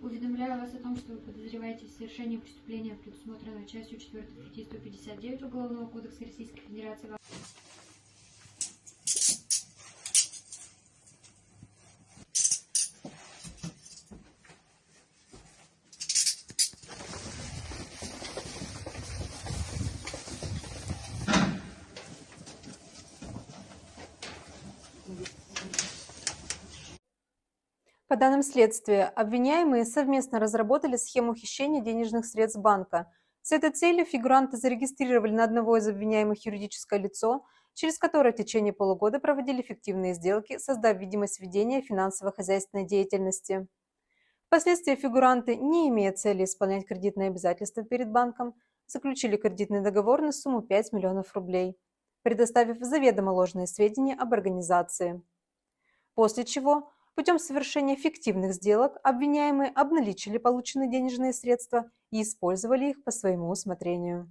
Уведомляю вас о том, что вы подозреваетесь в совершении преступления, предусмотренного частью 4 статьи 159 Уголовного кодекса Российской Федерации. По данным следствия, обвиняемые совместно разработали схему хищения денежных средств банка. С этой целью фигуранты зарегистрировали на одного из обвиняемых юридическое лицо, через которое в течение полугода проводили фиктивные сделки, создав видимость ведения финансово-хозяйственной деятельности. Впоследствии фигуранты, не имея цели исполнять кредитные обязательства перед банком, заключили кредитный договор на сумму 5 миллионов рублей, предоставив заведомо ложные сведения об организации. После чего, путем совершения фиктивных сделок, обвиняемые обналичили полученные денежные средства и использовали их по своему усмотрению.